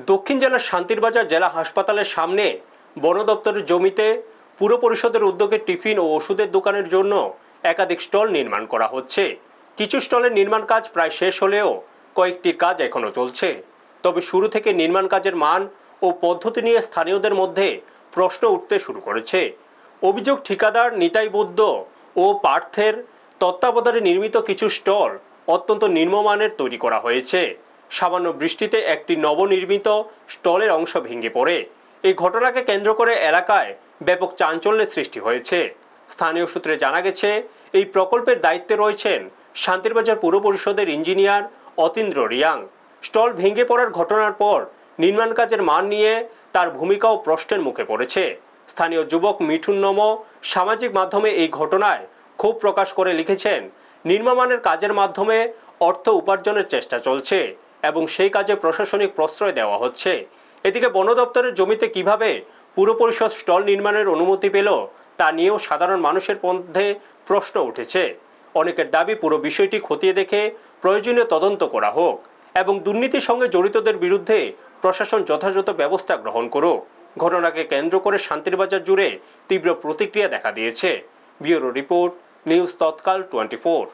দক্ষিণ জেলার শান্তিরবাজার জেলা হাসপাতালের সামনে বন দপ্তরের জমিতে পুর পরিষদের উদ্যোগে টিফিন ও ওষুধের দোকানের জন্য একাধিক স্টল নির্মাণ করা হচ্ছে। কিছু স্টলের নির্মাণ কাজ প্রায় শেষ হলেও কয়েকটির কাজ এখনো চলছে। তবে শুরু থেকে নির্মাণ কাজের মান ও পদ্ধতি নিয়ে স্থানীয়দের মধ্যে প্রশ্ন উঠতে শুরু করেছে। অভিযোগ, ঠিকাদার নিতাই বৈদ্য ও পার্থের তত্ত্বাবধানে নির্মিত কিছু স্টল অত্যন্ত নিম্নমানের তৈরি করা হয়েছে। সামান্য বৃষ্টিতে একটি নবনির্মিত স্টলের অংশ ভেঙে পড়ে। এই ঘটনাকে কেন্দ্র করে এলাকায় ব্যাপক চাঞ্চল্যের সৃষ্টি হয়েছে। স্থানীয় সূত্রে জানা গেছে, এই প্রকল্পের দায়িত্বে রয়েছেন শান্তিরবাজার পুর পরিষদের ইঞ্জিনিয়ার অতীন্দ্র রিয়াং। স্টল ভেঙে পড়ার ঘটনার পর নির্মাণ কাজের মান নিয়ে তার ভূমিকাও প্রশ্নের মুখে পড়েছে। স্থানীয় যুবক মিঠুন নমো সামাজিক মাধ্যমে এই ঘটনায় ক্ষোভ প্রকাশ করে লিখেছেন, নিম্নমানের কাজের মাধ্যমে অর্থ উপার্জনের চেষ্টা চলছে এবং সেই কাজে প্রশাসনিক প্রশ্রয় দেওয়া হচ্ছে। এদিকে বন দপ্তরের জমিতে কিভাবে পুর পরিষদ স্টল নির্মাণের অনুমতি পেল তা নিয়েও সাধারণ মানুষের মধ্যে প্রশ্ন উঠেছে। অনেকের দাবি, পুরো বিষয়টি খতিয়ে দেখে প্রয়োজনীয় তদন্ত করা হোক এবং দুর্নীতির সঙ্গে জড়িতদের বিরুদ্ধে প্রশাসন যথাযথ ব্যবস্থা গ্রহণ করুক। ঘটনাকে কেন্দ্র করে শান্তিরবাজার জুড়ে তীব্র প্রতিক্রিয়া দেখা দিয়েছে। ব্যুরো রিপোর্ট, নিউজ তৎকাল 24।